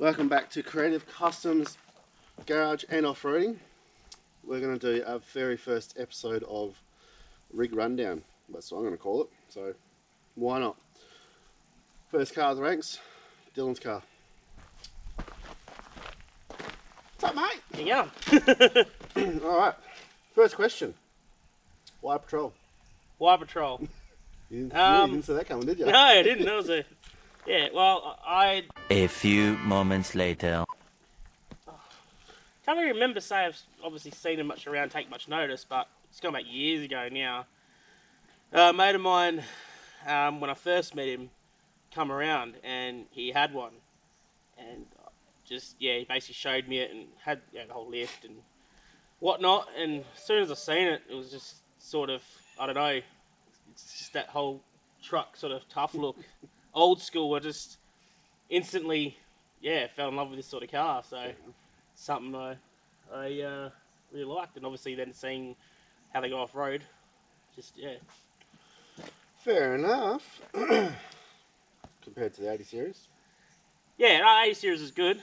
Welcome back to Creative Customs Garage and Off-Roading. We're going to do our very first episode of Rig Rundown. That's what I'm going to call it, so why not? First car of the ranks, Dylan's car. What's up, mate? Yeah. Alright, first question. Why patrol? Why patrol? You didn't see that coming, did you? No, I didn't. That was a... Yeah, well, I... A few moments later. Can't really remember say I've obviously seen him much around, take much notice, but it's gone back years ago now. A mate of mine, when I first met him, come around and he had one. And just, yeah, he basically showed me it and had the whole lift and whatnot. And as soon as I seen it, it was just sort of, I don't know, it's just that whole truck sort of tough look. Old school, I just instantly, fell in love with this sort of car. So something I really liked, and obviously then seeing how they go off road, just Fair enough. Compared to the 80 series. Yeah, no, 80 series is good.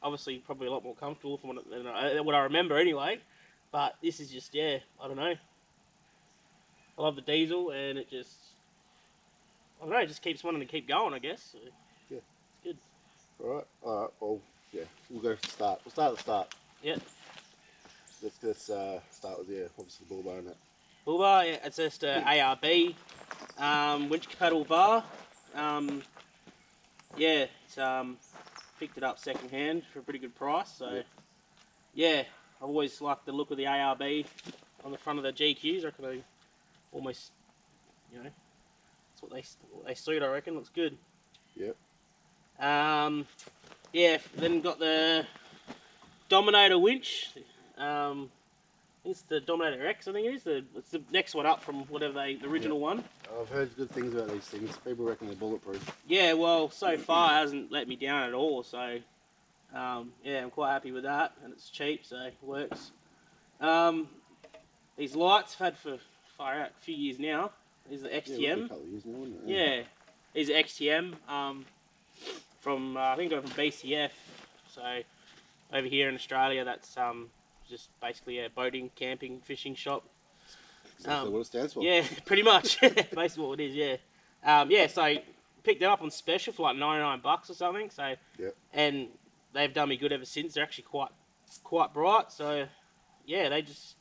Obviously probably a lot more comfortable from what I remember anyway. But this is just I don't know. I love the diesel, and it just it just keeps wanting to keep going, I guess. So, yeah, it's good. Alright, well, yeah, we'll go for the start. We'll start at the start. Yep. Let's start with, obviously the bull bar and that. Bull bar, yeah, it's just a ARB winch pedal bar. It's picked it up second hand for a pretty good price. So, I've always liked the look of the ARB on the front of the GQs. I reckon they almost, that's what they suit. I reckon looks good. Yep. Then got the Dominator Winch. I think it's the Dominator X, I think it is. It's the next one up from whatever the original one. I've heard good things about these things. People reckon they're bulletproof. Yeah, well, so far it hasn't let me down at all. So, I'm quite happy with that. And it's cheap, so it works. These lights I've had for a few years now. These are the XTM. Yeah, a couple of years now, isn't it? Yeah, these are XTM. From I think they're from BCF. So over here in Australia, that's just basically a boating, camping, fishing shop. Exactly what it stands for. Yeah, pretty much. Basically what it is. Yeah. So picked them up on special for like $99 or something. So and they've done me good ever since. They're actually quite bright. So yeah, they just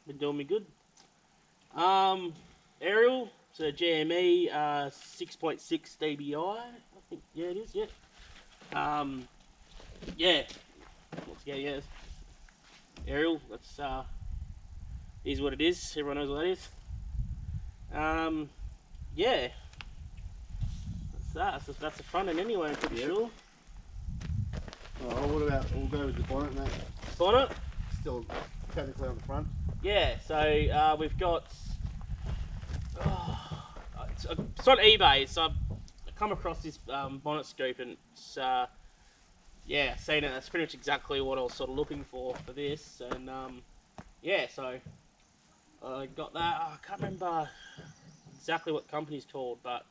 been doing me good. Aerial, so GME 6.6 dBi. I think it is. Aerial, that's is what it is. Everyone knows what that is. That's the front end anyway, I'm pretty sure. Oh, what about, we'll go with the bonnet and that. Bonnet? Still technically on the front. Yeah, so we've got, it's on eBay, so I've come across this bonnet scoop, and it's, seen it. That's pretty much exactly what I was sort of looking for this, and so I got that. I can't remember exactly what the company's called, but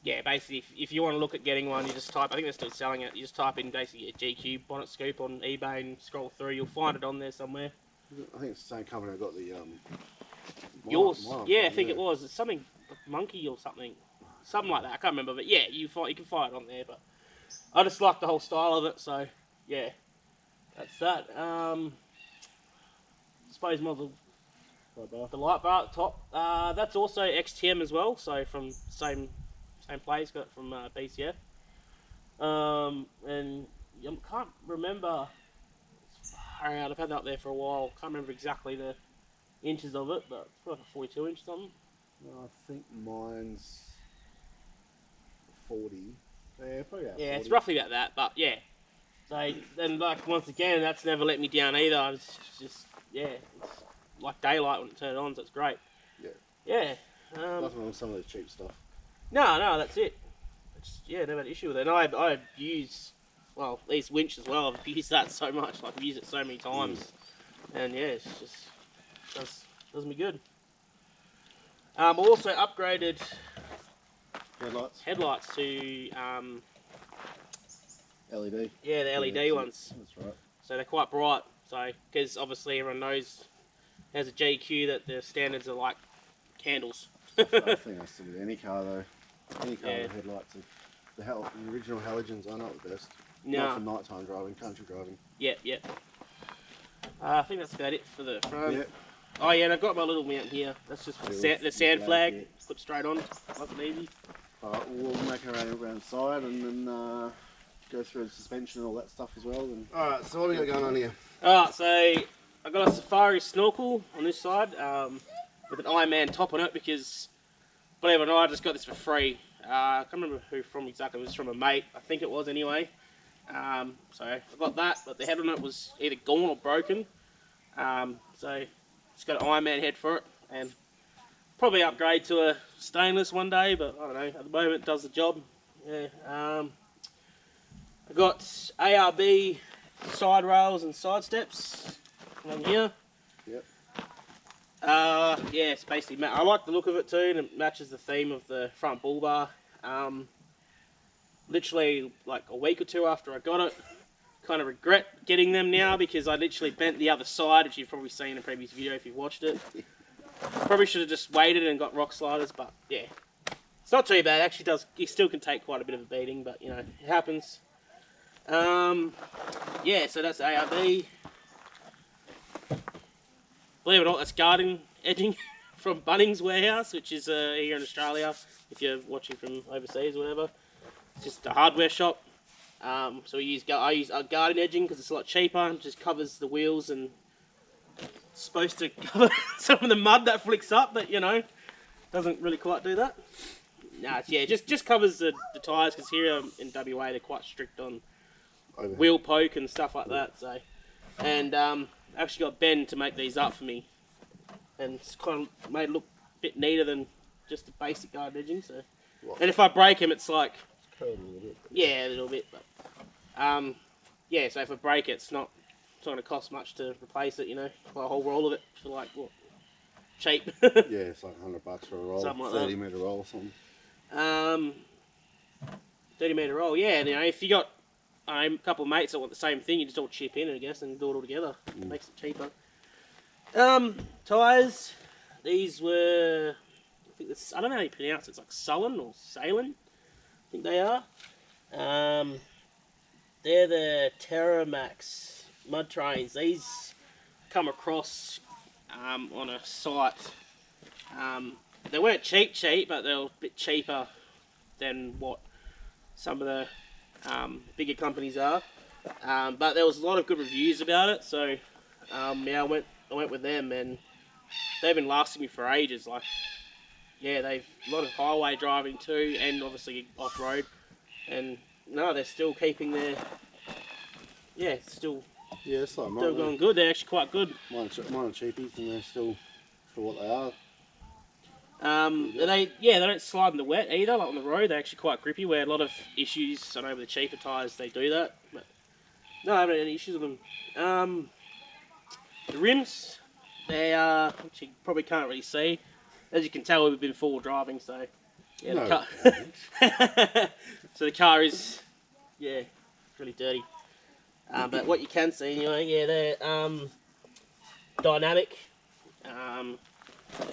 yeah, basically if you want to look at getting one, you just type, I think they're still selling it, you just type in basically a GQ bonnet scoop on eBay and scroll through, you'll find it on there somewhere. I think it's the same company that got the yours, I think it was. It's something Monkey or something like that. I can't remember, but yeah, you can find it on there. But I just like the whole style of it, so yeah, that's that. I suppose model the light bar at the top. That's also XTM as well, so from same place, got it from BCF. And I can't remember. I've had that up there for a while. Can't remember exactly the inches of it, but it's probably like a 42 inch something. No, I think mine's 40. Yeah, probably about 40. Yeah, it's roughly about that, but yeah. So then, like, once again, that's never let me down either. It's just it's like daylight when it turns on, so it's great. Yeah. Nothing wrong with some of the cheap stuff. No, that's it. Never had an issue with it. And I use, these winch as well. I've used that so much. Like, I've used it so many times. And yeah, it's just does me good. Also upgraded Headlights. Headlights to LED. Yeah, the LED Yeah, ones. That's right. So they're quite bright. So, because obviously everyone knows as a GQ that the standards are like candles. I think that's to with any car though. Any car Yeah. with headlights. The original halogens are not the best. No. Not for nighttime driving, country driving. Yep, yep. I think that's about it for the front. Yep. Oh yeah, and I've got my little mount here. That's just the sand flag. Yeah. Flip straight on. Nice and easy. Alright, we'll make our way around the side and then go through the suspension and all that stuff as well. Alright, so what have we got going on here? Alright, so I got a Safari Snorkel on this side with an Ironman top on it because, believe it or not, I just got this for free. I can't remember who from exactly. It was from a mate, I think it was anyway. So I got that, but the head on it was either gone or broken. So just got an Ironman head for it, and probably upgrade to a stainless one day, but I don't know. At the moment, it does the job. Yeah. I got ARB side rails and side steps on here. Yep. Yeah, it's basically, I like the look of it too, and it matches the theme of the front bull bar. Literally like a week or two after I got it, kind of regret getting them now because I literally bent the other side, which you've probably seen in a previous video if you've watched it. Probably should have just waited and got rock sliders, but yeah, it's not too bad. It actually does, you still can take quite a bit of a beating, but you know, it happens. Yeah, so that's ARB. Believe it or not, that's garden edging from Bunnings Warehouse, which is here in Australia, if you're watching from overseas or whatever. It's just a hardware shop. So I use garden edging because it's a lot cheaper. It just covers the wheels and it's supposed to cover some of the mud that flicks up, but you know, doesn't really quite do that. Nah, yeah, just covers the tyres because here in WA they're quite strict on wheel poke and stuff like that. So, and I actually got Ben to make these up for me, and it's kind of made it look a bit neater than just the basic garden edging. So, and if I break them, it's like, yeah, a little bit, but yeah. So if I break it, it's not going to cost much to replace it. You know, buy a whole roll of it for like what, cheap. Yeah, it's like $100 for a roll, something like 30 metre roll or something. 30 metre roll. Yeah, you know, if you got a couple of mates that want the same thing, you just all chip in, I guess, and do it all together. It makes it cheaper. Tyres. These were, I don't know how you pronounce it. It's like Sullen or Salin, I think they are. They're the Terramax mud trains. These come across on a site. They weren't cheap, but they were a bit cheaper than what some of the bigger companies are. But there was a lot of good reviews about it, so yeah, I went with them, and they've been lasting me for ages. Like, yeah, they've a lot of highway driving too, and obviously off road. And no, they're still keeping their, yeah, still it's like mine. still going good. They're actually quite good. Mine are cheapies, and they're still for what they are. They don't slide in the wet either. Like on the road, they're actually quite grippy. Where a lot of issues, I know with the cheaper tyres they do that, but no, I haven't had any issues with them. The rims, they are, which you probably can't really see. As you can tell, we've been full driving, so yeah. No, The car so the car is, yeah, really dirty. But what you can see anyway, yeah, they're dynamic.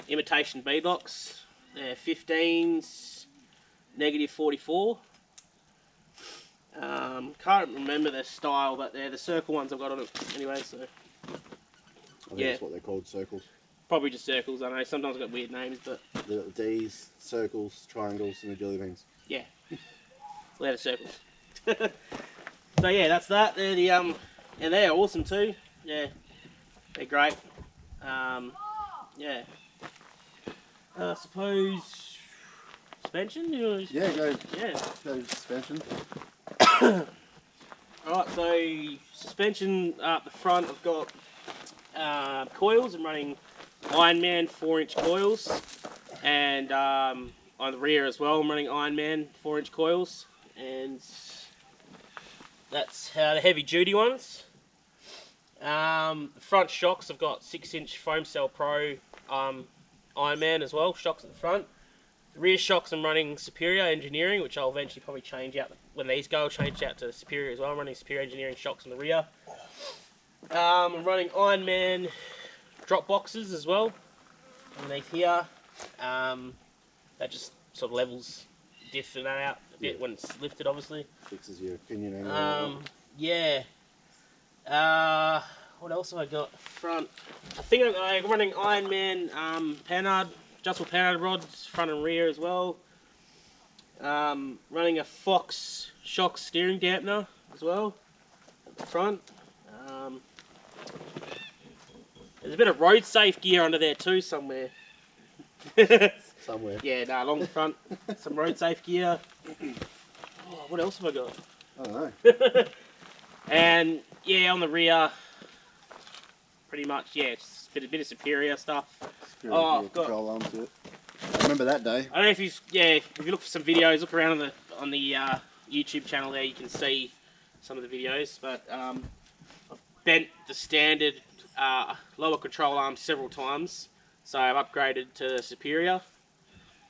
Imitation beadlocks. They're 15s, negative 44. Can't remember their style, but they're the circle ones I've got on it anyway. So I think that's what they're called, circles. probably just circles. I know sometimes I've got weird names, but They've got the D's, circles, triangles, and the jelly beans. yeah, they're the circles. So yeah, that's that. They're the and they're awesome too. Yeah, they're great. Yeah. I suppose suspension. Yeah, go suspension. Alright, so suspension up the front, I've got coils. I'm running Ironman 4-inch coils, and on the rear as well, I'm running Ironman 4-inch coils, and that's the heavy duty ones. The front shocks, I've got 6-inch Foam Cell Pro Ironman as well, shocks at the front. The rear shocks I'm running Superior Engineering, which I'll eventually probably change out when these go. I'll change out to Superior as well. I'm running Superior Engineering shocks on the rear. I'm running Ironman drop boxes as well underneath here. That just sort of levels diff and that out a bit when it's lifted, obviously. Fixes your opinion anyway. Yeah. What else have I got? Front. I think I'm running Ironman panhard, adjustable panhard rods, front and rear as well. Running a Fox shock steering dampener as well at the front. There's a bit of road safe gear under there too somewhere. Somewhere. Yeah, along the front, some road safe gear. Oh, what else have I got? I don't know. And yeah, on the rear, pretty much, yeah, it's a bit of Superior stuff. I've got. Control arms to it. I remember that day. I don't know if if you look for some videos, look around on the YouTube channel there, you can see some of the videos. But I've bent the standard lower control arm several times, so I've upgraded to Superior.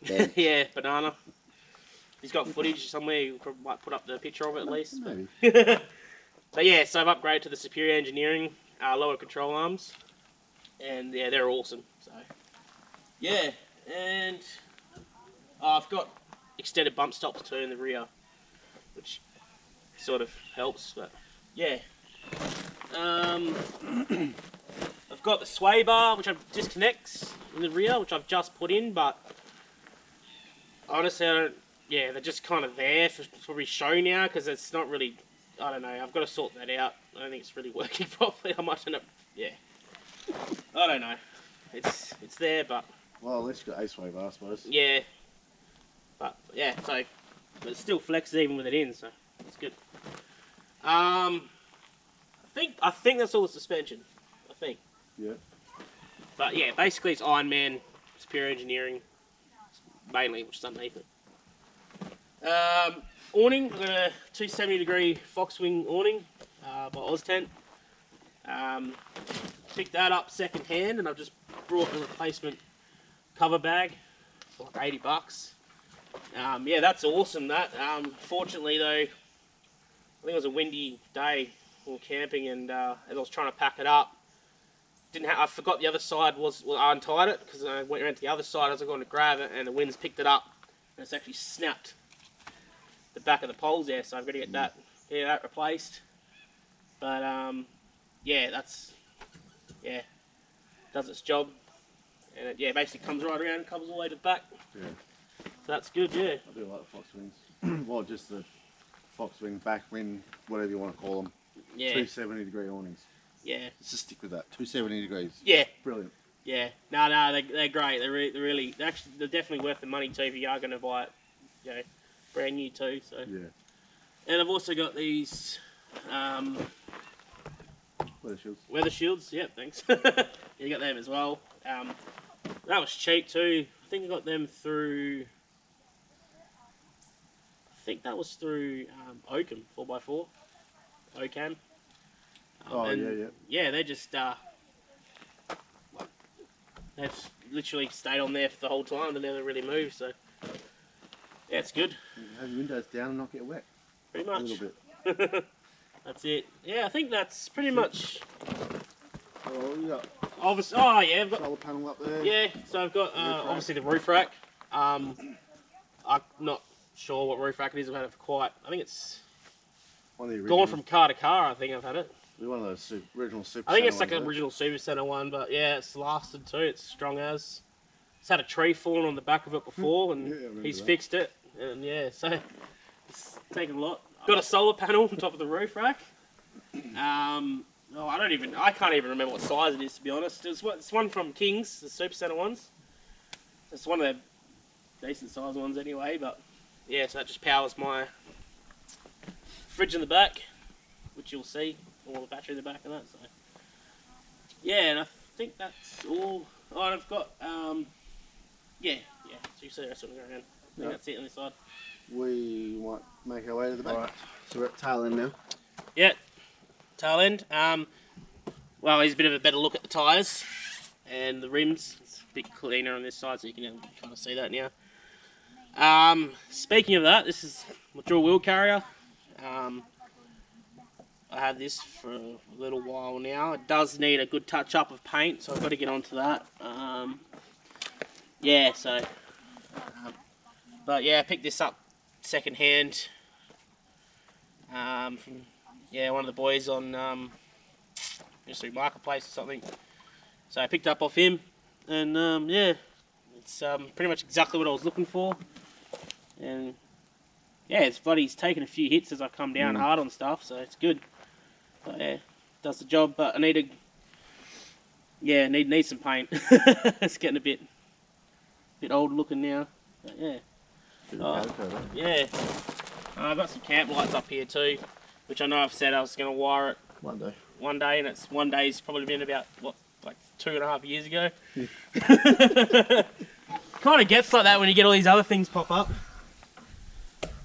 Yeah, banana. He's got footage somewhere. You might put up the picture of it at least. Maybe. But yeah, so I've upgraded to the Superior Engineering lower control arms, and yeah, they're awesome. So yeah, and I've got extended bump stops too in the rear, which sort of helps. But yeah, I've got the sway bar, which disconnects in the rear, which I've just put in, but honestly, yeah, they're just kind of there for probably show now, because it's not really, I don't know, I've got to sort that out. I don't think it's really working properly. I might end up, yeah, I don't know. It's there, but Well, at least you got a sway bar, I suppose. yeah, but yeah, so but it still flexes even with it in, so it's good. I think that's all the suspension. I think. Yeah. But yeah, basically it's Ironman, Superior Engineering, mainly, which is underneath it. Awning, I've got a 270-degree Foxwing awning by Oztent. Picked that up second hand, and I've just brought a replacement cover bag for like $80. Yeah, that's awesome. That fortunately though, I think it was a windy day. We were camping, and as I was trying to pack it up, I forgot the other side I untied it, because I went around to the other side as I was going to grab it, and the wind's picked it up, and it's actually snapped the back of the poles there. So I've got to get that replaced. But yeah, does its job, and it basically comes right around and covers all the way to the back. Yeah. So that's good. Yeah. I do like the Foxwings. Well, just the Foxwing backwind, whatever you want to call them. Yeah. 270-degree awnings. Yeah. Let's just stick with that. 270 degrees. Yeah. Brilliant. Yeah. No, they're great. They're definitely worth the money too if you are going to buy it, brand new too. So. Yeah. And I've also got these Weather shields. weather shields. Yep, thanks. You got them as well. That was cheap too. I think I got them through. I think that was through Oakham 4x4. Oakham. Yeah, they're just they've literally stayed on there for the whole time. They never really moved. So yeah, it's good. Have your windows down and not get wet. Pretty much. A little bit. That's it. Yeah, I think that's pretty much. Oh, yeah. Obviously, I've got Solar panel up there. Yeah, so I've got obviously the roof rack. I'm not sure what roof rack it is. I've had it for quite. I think it's One of the original. gone from car to car. I think I've had it. One of those original Super I think it's Center like an ones, original Super Center one, but yeah, it's lasted too. It's strong as. It's had a tree fallen on the back of it before, and Yeah, I remember he's that. fixed it. And yeah, so it's taken a lot. Got a solar panel on top of the roof rack. I can't even remember what size it is, to be honest. It's one from King's, the Super Center ones. It's one of the decent size ones anyway, but yeah, so that just powers my fridge in the back, which you'll see, all the battery in the back and that. So yeah, and I think that's all. Oh, and I've got so you see the rest of them go around. I think that's it on this side. We might make our way to the back. Alright. So we're at tail end now. Yeah, tail end. Well, here's a bit of a better look at the tyres and the rims. It's a bit cleaner on this side, so you can kind of see that now. Speaking of that, this is my dual wheel carrier. I had this for a little while now. It does need a good touch up of paint, so I've got to get onto that. Yeah, so, but yeah, I picked this up second hand from one of the boys on just through Marketplace or something. So I picked it up off him, and yeah, it's pretty much exactly what I was looking for. And yeah, it's taken a few hits as I come down hard on stuff, so it's good. But yeah, does the job. But I need need some paint. It's getting a bit old looking now. But yeah, yeah. I've got some camp lights up here too, which I know I've said I was going to wire it one day, and one day's probably been about what, like 2.5 years ago. Kind of gets like that when you get all these other things pop up.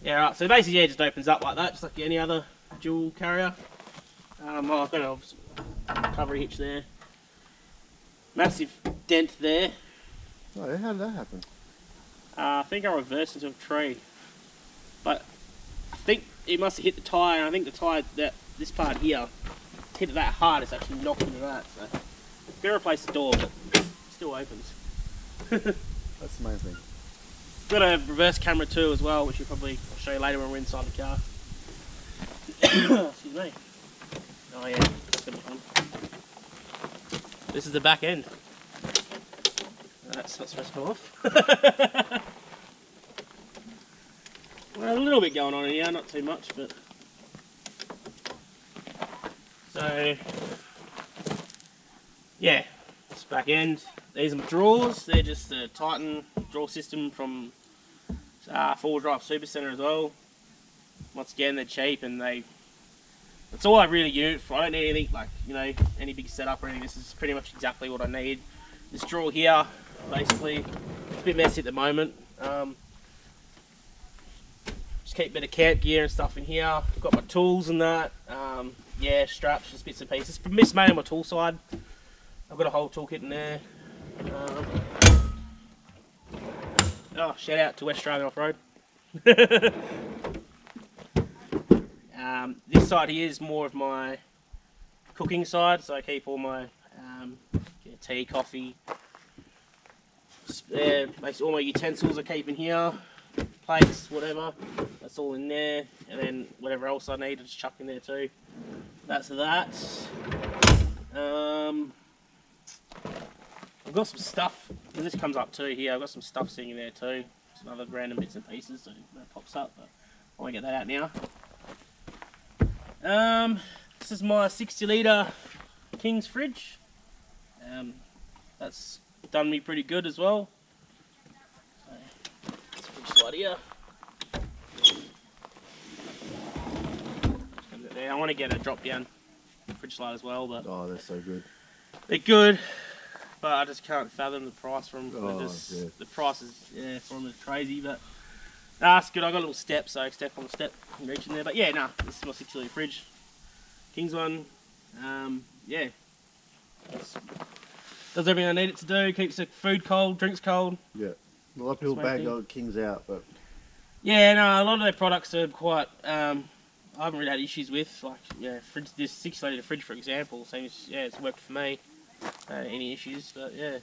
Yeah, right. So basically, yeah, it just opens up like that, just like any other dual carrier. I've got a recovery hitch there. Massive dent there. Oh yeah, how did that happen? I think I reversed into a tree, but I think it must have hit the tyre, and I think the tyre, this part here, hit it that hard, it's actually knocked into that. So I'm gonna replace the door, but it still opens. That's amazing. Got a reverse camera too as well, which I'll show you later when we're inside the car. Excuse me. Oh yeah, that's gonna be fun. This is the back end. That's not supposed to come off. Well, a little bit going on in here, not too much, but so yeah, this back end. These are my drawers. They're just the Titan drawer system from 4-wheel drive Super Center as well. Once again, they're cheap, and that's all I really use it for. I don't need anything like, any big setup or anything. This is pretty much exactly what I need. This drawer here, basically, it's a bit messy at the moment. Just keep a bit of camp gear and stuff in here. I've got my tools and that. Yeah, straps, just bits and pieces. It's made on my tool side. I've got a whole toolkit in there. Oh, shout out to West Australian Off-Road. This side here is more of my cooking side, so I keep all my tea, coffee, basically all my utensils I keep in here, plates, whatever, that's all in there, and then whatever else I need I just chuck in there too. That's that. I've got some stuff, and this comes up too here, I've got some stuff sitting in there too, some other random bits and pieces, so that pops up, but I won't get that out now. This is my 60 litre King's fridge. That's done me pretty good as well. So, this fridge slide here. I want to get a drop down fridge slide as well, but oh, they're so good. They're good, but I just can't fathom the price for them. Oh, the price is for them is crazy, but nah, it's good. I got a little step, so I step on the step and reach in there. But yeah, nah, this is my 60 litre fridge. King's one, yeah, does everything I need it to do, keeps the food cold, drinks cold. Yeah, a lot of people bag old Kings out, but yeah, no, a lot of their products are quite, I haven't really had issues with, like, yeah, this 6 litre fridge for example, seems, yeah, it's worked for me, any issues, but yeah,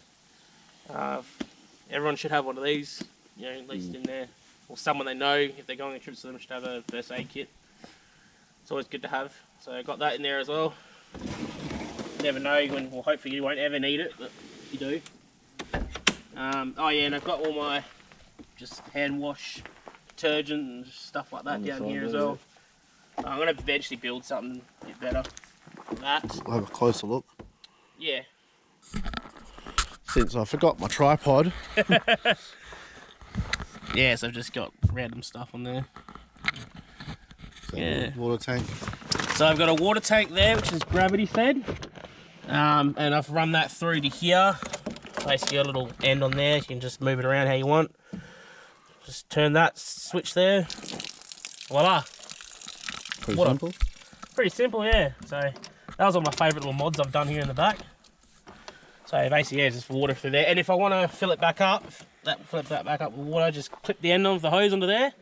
everyone should have one of these, at least in there, or someone they know, if they're going on trips to them, should have a first aid kit. It's always good to have. So I got that in there as well. Never know when, well, hopefully you won't ever need it, but you do. Oh yeah, and I've got all my just hand wash detergent and stuff like that down here as well. I'm going to eventually build something a bit better than that. We'll have a closer look. Yeah. Since I forgot my tripod. Yeah, so I've just got random stuff on there. Yeah. Water tank. So I've got a water tank there, which is gravity fed, and I've run that through to here. Basically a little end on there, you can just move it around how you want. Just turn that switch there, voila. Pretty simple? Pretty simple, yeah. So that was one of my favourite little mods I've done here in the back. So basically, yeah, just water through there, and if I want to fill it back up, flip that back up with water, just clip the end of the hose onto there,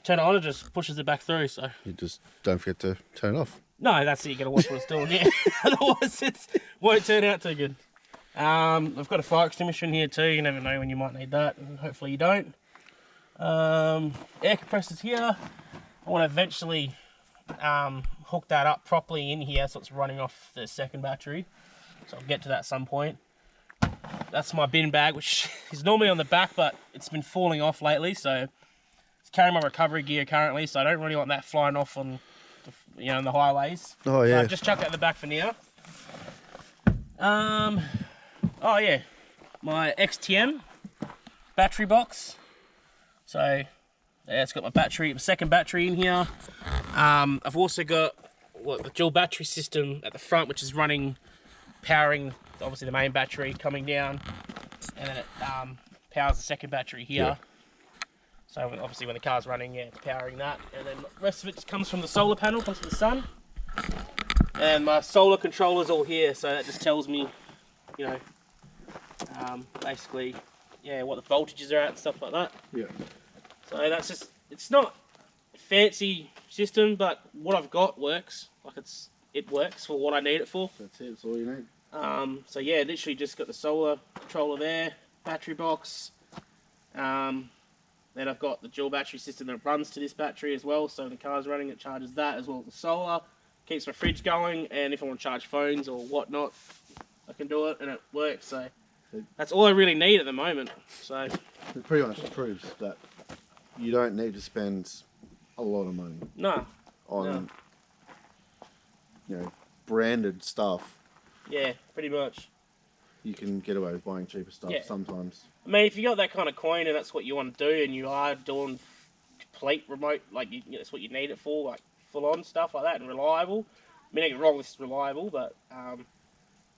turn it on, it just pushes it back through. So You just don't forget to turn it off. no, that's it. You got to watch what it's doing. Yeah, otherwise it won't turn out too good. I've got a fire extinguisher in here too. You never know when you might need that, and hopefully you don't. Air compressors here. I want to eventually hook that up properly in here so it's running off the second battery. So I'll get to that at some point. That's my bin bag, which is normally on the back, but it's been falling off lately. So it's carrying my recovery gear currently, so I don't really want that flying off on, on the highways. Oh yeah. So just chuck that in the back for now. Oh yeah, my Xtm Battery Box. So yeah, it's got my second battery in here. I've also got the dual battery system at the front, which is powering obviously the main battery coming down, and then it powers the second battery here. Yeah. So obviously when the car's running, yeah, it's powering that, and then the rest of it just comes from the solar panel, comes from the sun. And my solar controller's all here, so that just tells me, basically, yeah, what the voltages are at and stuff like that. Yeah. So that's just, it's not a fancy system, but what I've got works. Like it works for what I need it for. That's it, that's all you need. So yeah, literally just got the solar controller there, battery box. Then I've got the dual battery system that runs to this battery as well, so when the car's running, it charges that as well as the solar. Keeps my fridge going, and if I want to charge phones or whatnot, I can do it, and it works. So that's all I really need at the moment. So it pretty much proves that you don't need to spend a lot of money. No. On branded stuff. Yeah, pretty much. You can get away with buying cheaper stuff sometimes. I mean, if you got that kind of coin and that's what you want to do, and you are doing complete remote, like that's what you need it for, like full-on stuff like that, and reliable. I mean, don't get me wrong, this is reliable, but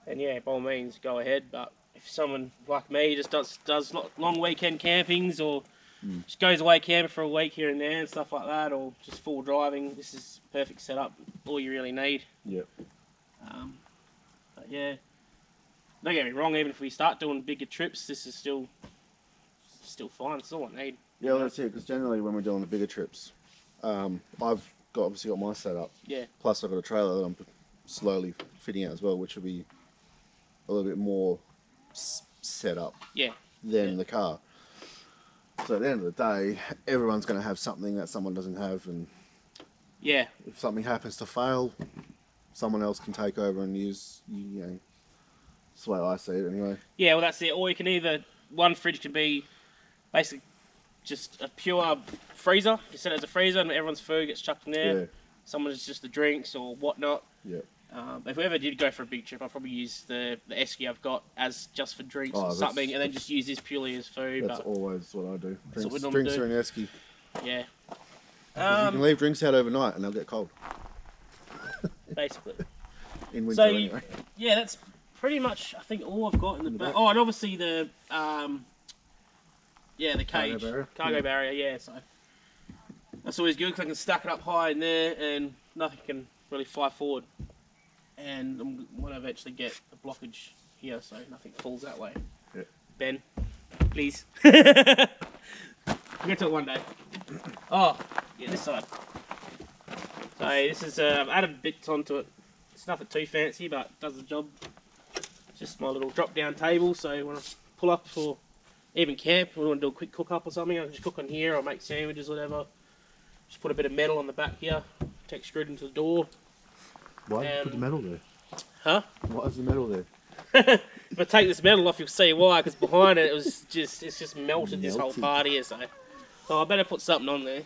and yeah, by all means, go ahead. But if someone like me just does long weekend campings, or just goes away camping for a week here and there and stuff like that, or just full driving, this is perfect setup. All you really need. Yep. But yeah, don't get me wrong. Even if we start doing bigger trips, this is still fine. It's all I need. Yeah, well, that's it. Because generally, when we're doing the bigger trips, I've obviously got my setup. Yeah. Plus, I've got a trailer that I'm slowly fitting out as well, which will be a little bit more set up. Yeah. Than the car. So at the end of the day, everyone's going to have something that someone doesn't have, and yeah, if something happens to fail, someone else can take over and use. That's the way I see it, anyway. Yeah, well, that's it. Or you can one fridge can be basically just a pure freezer. You set it as a freezer, and everyone's food gets chucked in there. Yeah. Someone's just the drinks or whatnot. Yeah. If we ever did go for a big trip, I'd probably use the esky I've got as just for drinks or something, and then just use this purely as food. That's always what I do. Drinks are in esky. Yeah. You can leave drinks out overnight and they'll get cold. Basically. In winter anyway. Yeah, that's pretty much, I think, all I've got in the back. Oh, and obviously the cage. Cargo barrier, yeah. So that's always good because I can stack it up high in there and nothing can really fly forward. And I'm going to eventually get a blockage here so nothing falls that way. Yeah. Ben, please. We'll get to it one day. Oh, yeah, this side. So this is, I've added bits onto it. It's nothing too fancy, but it does the job. It's just my little drop-down table, so when I pull up or even camp, we want to do a quick cook-up or something, I can just cook on here or make sandwiches or whatever. Just put a bit of metal on the back here, take screwed into the door. Why did you put the metal there? Huh? Why is the metal there? If I take this metal off, you'll see why, because behind it, it's just melted this whole part here, so I better put something on there.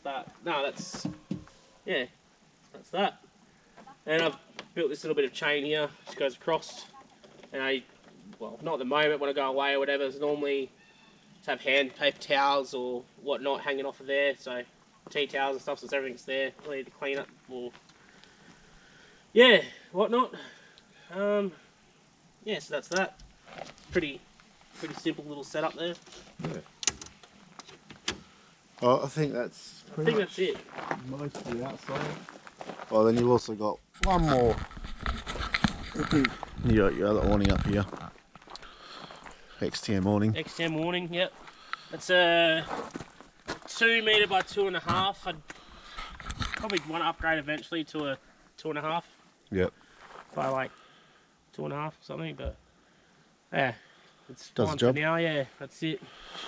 But, no, that's that. And I've built this little bit of chain here, which goes across, and not at the moment when I go away or whatever, it's normally to have hand paper towels or whatnot hanging off of there, so tea towels and stuff, so everything's there. I need to clean up or whatnot. So that's that. Pretty simple little setup there. Yeah. Well, I think that's that's it. Most of the outside. Well, then you've also got one more. You got your other awning up here. XTM awning. XTM awning, yep. It's a 2 metre by 2.5. I'd probably want to upgrade eventually to a 2.5. Yep. By like 2.5 or something, but yeah, it's Does fine the job. for now. Yeah, that's it.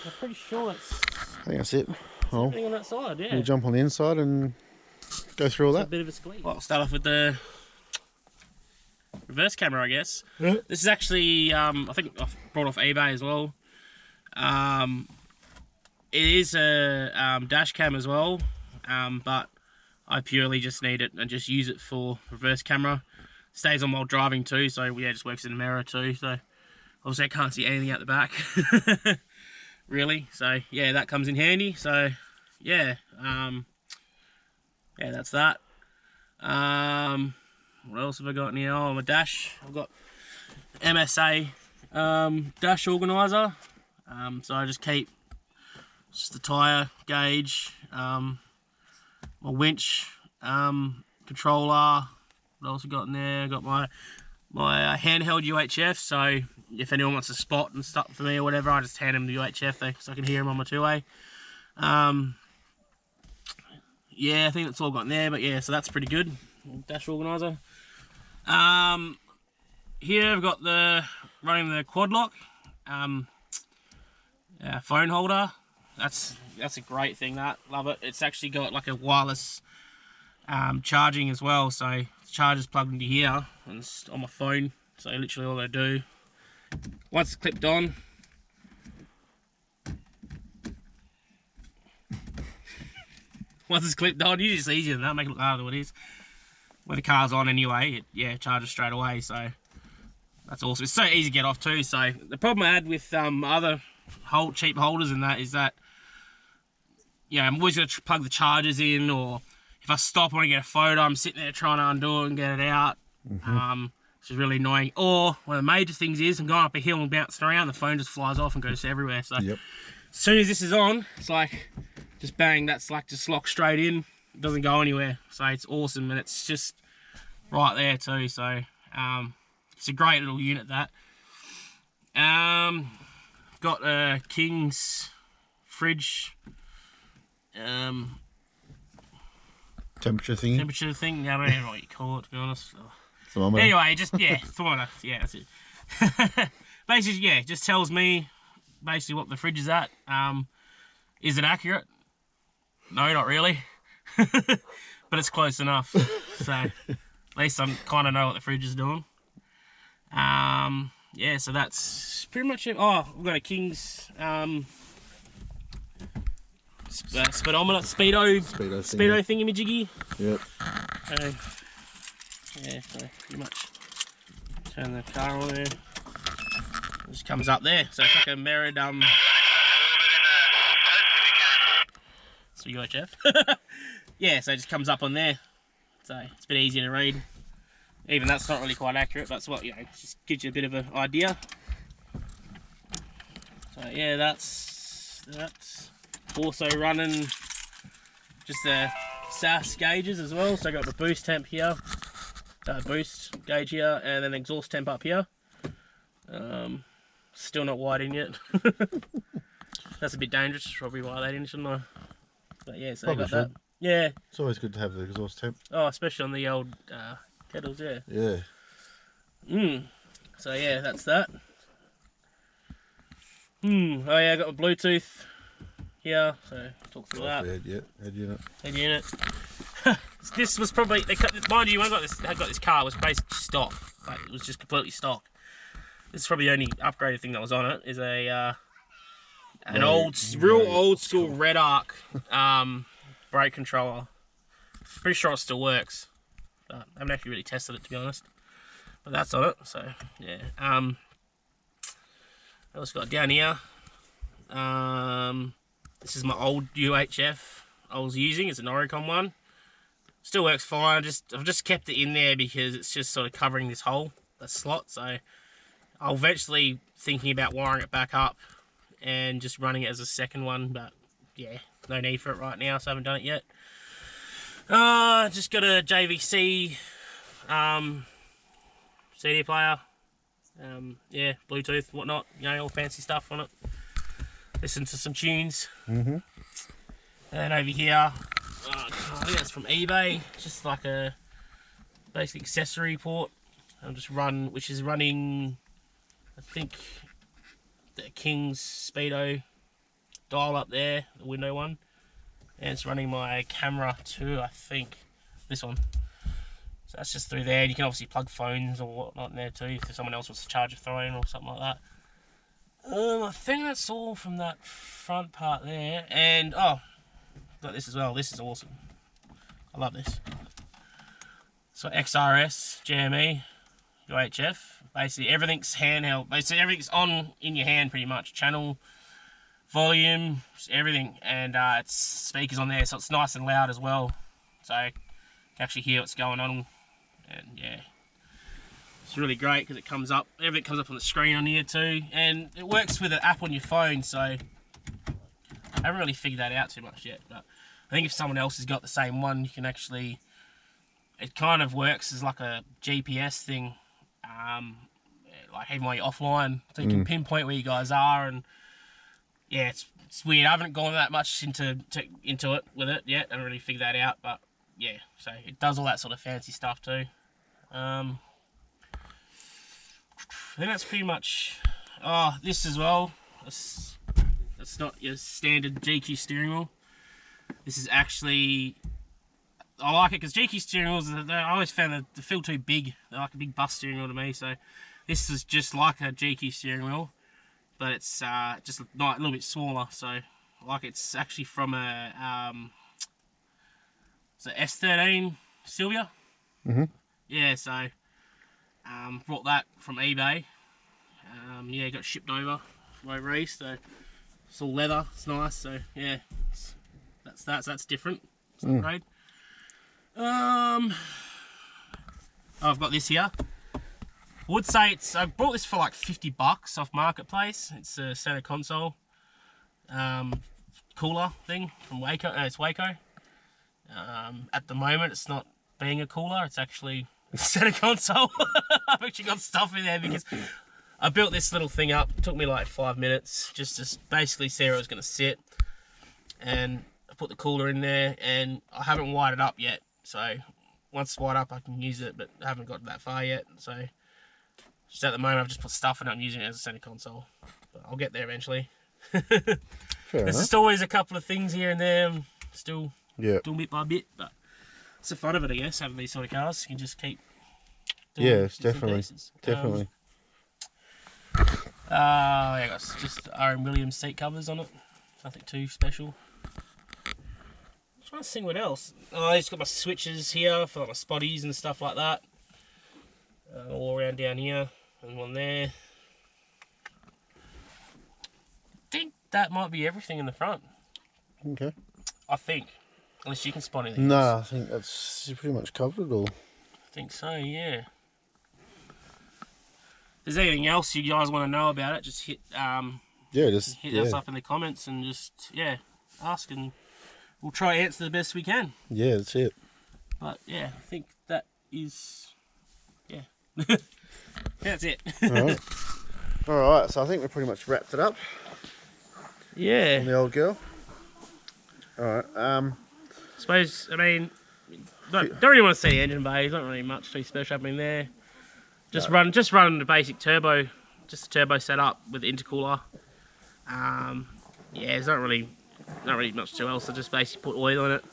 I'm pretty sure that's I think that's it. Well, everything on that side. Yeah. we'll jump on the inside and go through all It's a that. bit of a squeeze. Well, I'll start off with the reverse camera, I guess. Yeah. This is actually, I think I've brought off eBay as well. It is a dash cam as well, but I purely just need it and just use it for reverse camera. Stays on while driving too, so yeah, it just works in the mirror too. So obviously I can't see anything out the back, really. So yeah, that comes in handy. So yeah, yeah, that's that. What else have I got in here? Oh, my dash. I've got MSA dash organizer. So I just keep just the tyre gauge, my winch controller. What else I got in there? I got my handheld UHF. So if anyone wants a spot and stuff for me or whatever, I just hand them the UHF so I can hear them on my two-way. Yeah, I think that's all got in there. But yeah, so that's pretty good. Dash organizer. Here I've got running the quad lock phone holder. That's a great thing. Love it. It's actually got like a wireless charging as well. So the charger's plugged into here and it's on my phone. So literally all I do once it's clipped on. Once it's clipped on, usually it's easier than that. Make it look harder than what it is. When the car's on anyway, it charges straight away. So that's awesome. It's so easy to get off too. So the problem I had with other cheap holders in that is that, yeah, I'm always going to plug the chargers in, or if I stop and want to get a photo, I'm sitting there trying to undo it and get it out. Which is really annoying. Or one of the major things is I'm going up a hill and bouncing around, the phone just flies off and goes everywhere. So Yep. as soon as this is on, it's like just bang, that's like just locked straight in. It doesn't go anywhere. So it's awesome, and it's just right there too. So it's a great little unit, that. Got a King's fridge Temperature thing. temperature thing. I don't know what you call it, to be honest. Thermometer. Anyway, just thermometer. Yeah, that's it. Basically, yeah, just tells me basically what the fridge is at. Is it accurate? No, not really. But it's close enough. So at least I kind of know what the fridge is doing. Yeah, so that's pretty much it. Oh, we've got a King's speedometer, speedo thingy-majiggy. Yep. Yeah, so pretty much turn the car on there. It just comes up there. So it's like a mirrored so UHF. Yeah, so it just comes up on there. So it's a bit easier to read. Even that's not really quite accurate, but it's what, just gives you a bit of an idea. So yeah, that's also running just the SAS gauges as well. So I got the boost temp here, boost gauge here, and then exhaust temp up here. Still not wired in yet. That's a bit dangerous. Probably wire that in, shouldn't I? But yeah, so I got that. Yeah. It's always good to have the exhaust temp. Oh, especially on the old kettles, yeah. Yeah. So yeah, that's that. Oh yeah, I got my Bluetooth here, so talk through that. Head unit. Head unit. This was probably, mind you, when I got this car, it was basically stock. Like, it was just completely stock. This is probably the only upgraded thing that was on it. Is a real old school Red Arc brake controller. Pretty sure it still works. But I haven't actually really tested it, to be honest. But that's on it. So yeah. I also got down here. This is my old UHF I was using. It's an Oricon one. Still works fine. I've just kept it in there because it's just sort of covering this hole, that slot. So I'll eventually thinking about wiring it back up and just running it as a second one. But yeah, no need for it right now, so I haven't done it yet. Just got a JVC CD player. Yeah, Bluetooth, whatnot, you know, all fancy stuff on it. Listen to some tunes. Mm-hmm. And over here, I think that's from eBay. Just like a basic accessory port. Which is running, I think, the King's Speedo dial up there, the window one. And it's running my camera too, I think. This one. So that's just through there. And you can obviously plug phones or whatnot in there too if someone else wants to charge a phone or something like that. I think that's all from that front part there. And oh, got this as well. This is awesome. I love this. So XRS, GME, UHF. Basically everything's handheld. Basically everything's on in your hand pretty much. Channel, volume, everything. And it's speakers on there, so it's nice and loud as well. So you can actually hear what's going on. And yeah, it's really great because it comes up, everything comes up on the screen on here too, and it works with an app on your phone. So I haven't really figured that out too much yet, but I think if someone else has got the same one, you can actually, it kind of works as like a GPS thing, like even while you're offline, so you can pinpoint where you guys are. And yeah, it's weird. I haven't gone that much into it with it yet. I haven't really figured that out, but yeah, so it does all that sort of fancy stuff too. I think that's pretty much. Oh, this as well. That's not your standard GQ steering wheel. This is actually, I like it because GQ steering wheels, I always found they feel too big. They're like a big bus steering wheel to me. So this is just like a GQ steering wheel, but it's just a little bit smaller. So I like it's actually from a S13 Sylvia. Yeah, so brought that from eBay. Yeah, got shipped over East, so it's all leather. It's nice. So yeah, that's different. It's an upgrade. I've got this here. Would say I bought this for like $50 off Marketplace. It's a center console cooler thing from Waco. It's Waco. At the moment, it's not being a cooler. It's actually a center console. I've actually got stuff in there because I built this little thing up. It took me like 5 minutes just to basically see where it was going to sit. And I put the cooler in there, and I haven't wired it up yet. So once it's wired up, I can use it, but I haven't got that far yet. So just at the moment, I've just put stuff in it. I'm using it as a center console. But I'll get there eventually. There's just always a couple of things here and there. I'm still doing bit by bit, but it's the fun of it, I guess, having these sort of cars. You can just keep doing Yes, definitely. Definitely. Yeah, got just R.M. Williams seat covers on it. Nothing too special. I'm trying to think what else. Oh, I just got my switches here for like my spotties and stuff like that. All around down here and one there. I think that might be everything in the front. Okay. I think. Unless you can spot anything. No, else. I think that's pretty much covered it all. I think so, yeah. If there's anything else you guys want to know about it, just hit us up in the comments and just ask, and we'll try to answer the best we can. Yeah, that's it. But yeah, I think that is that's it. Alright. Alright, so I think we pretty much wrapped it up. Yeah. On the old girl. Alright, suppose, I mean, don't really want to see the engine bay. There's not really much too special happening there. Just run the basic turbo, just a turbo setup with intercooler. Yeah, there's not really much too else. I just basically put oil in it,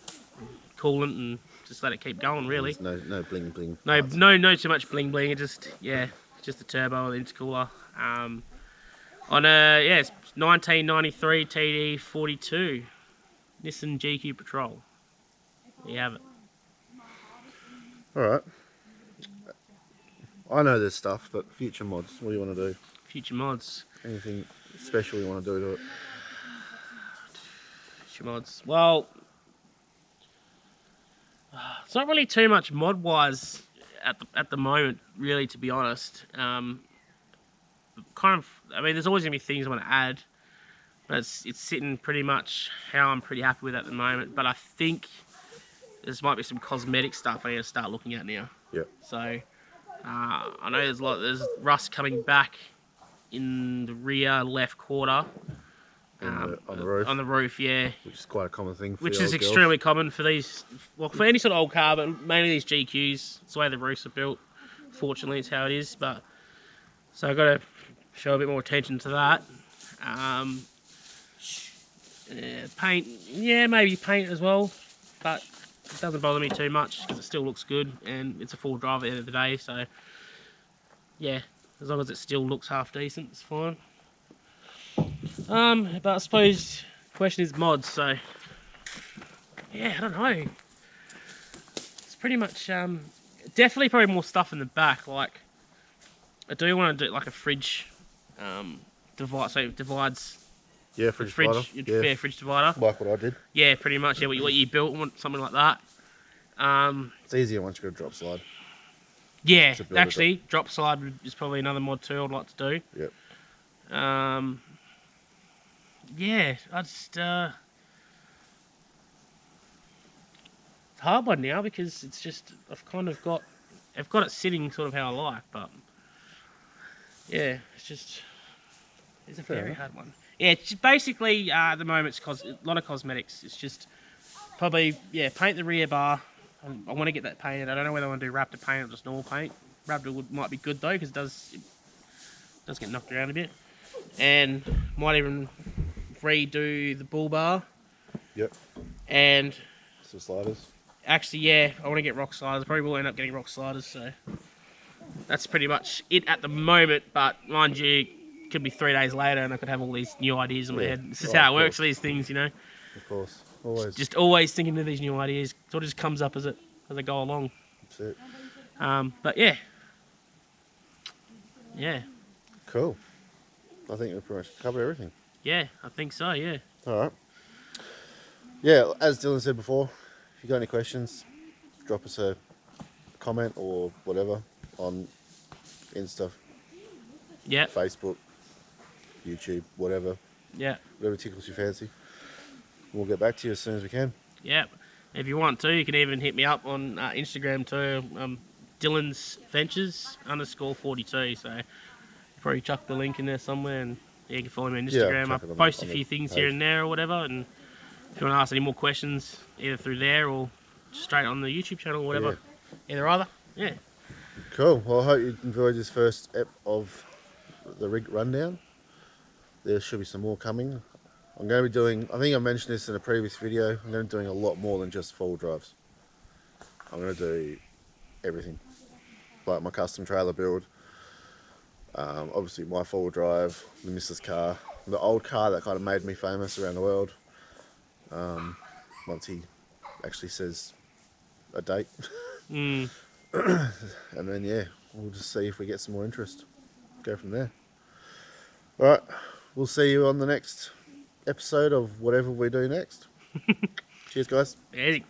coolant, and just let it keep going. Really. There's no bling bling. No too much bling bling. It just the turbo and the intercooler. On a it's 1993 TD 42 Nissan GQ Patrol. There you have it. Alright. I know this stuff, but future mods, what do you want to do? Future mods. Anything special you want to do to it? Future mods. Well, it's not really too much mod wise at the moment, really, to be honest. Kind of, I mean, there's always gonna be things I want to add, but it's sitting pretty much how I'm pretty happy with at the moment. But I think there might be some cosmetic stuff I need to start looking at now. Yeah. So I know there's rust coming back in the rear left quarter. On the roof. On the roof, yeah. Which is quite a common thing for Which the is old extremely girls. common for these, well, for any sort of old car, but mainly these GQs. It's the way the roofs are built. Fortunately, it's how it is. But so I've got to show a bit more attention to that. Yeah, paint, yeah, maybe paint as well, but it doesn't bother me too much because it still looks good and it's a full drive at the end of the day. So yeah, as long as it still looks half decent, it's fine. But I suppose the question is mods. So yeah, I don't know. It's pretty much definitely probably more stuff in the back. Like I do want to do like a fridge divide, so it divides. Yeah, fridge divider. Yeah, fridge divider. Like what I did. Yeah, pretty much. Yeah, what you built, want something like that. It's easier once you got a drop slide. Yeah, actually, drop slide is probably another mod too I'd like to do. Yep. Yeah, I just it's a hard one now because it's just I've got it sitting sort of how I like, but yeah, it's a very hard one. Yeah, it's just basically at the moment it's a lot of cosmetics. It's just probably paint the rear bar. I want to get that painted. I don't know whether I want to do Raptor paint or just normal paint. Raptor might be good though because it does get knocked around a bit, and might even redo the bull bar. Yep. And some sliders. Actually, yeah, I want to get rock sliders. I probably will end up getting rock sliders. So that's pretty much it at the moment. But mind you, it could be 3 days later, and I could have all these new ideas in my head. This is how it works. These things, you know. Of course, always. Just always thinking of these new ideas. It sort of just comes up as I go along. That's it. But yeah. Yeah. Cool. I think we've pretty much covered everything. Yeah, I think so, yeah. Alright. Yeah, as Dylan said before, if you got any questions, drop us a comment or whatever on Insta, Yeah. Facebook, YouTube, whatever. Yeah. Whatever tickles your fancy. We'll get back to you as soon as we can. Yeah. If you want to, you can even hit me up on Instagram too. Dylan's Ventures _42. So probably chuck the link in there somewhere, and you can follow me on Instagram. I post a few things here and there or whatever, and if you want to ask any more questions, either through there or straight on the YouTube channel or whatever, either. Yeah. Cool. Well, I hope you enjoyed this first ep of the rig rundown. There should be some more coming. I'm going to be doing, I think I mentioned this in a previous video, I'm going to be doing a lot more than just four-wheel drives. I'm going to do everything, like my custom trailer build, obviously my four-wheel drive, the missus car, the old car that kind of made me famous around the world, once he actually says a date. And then yeah, we'll just see if we get some more interest, go from there. Alright, we'll see you on the next episode of whatever we do next. Cheers guys. Easy.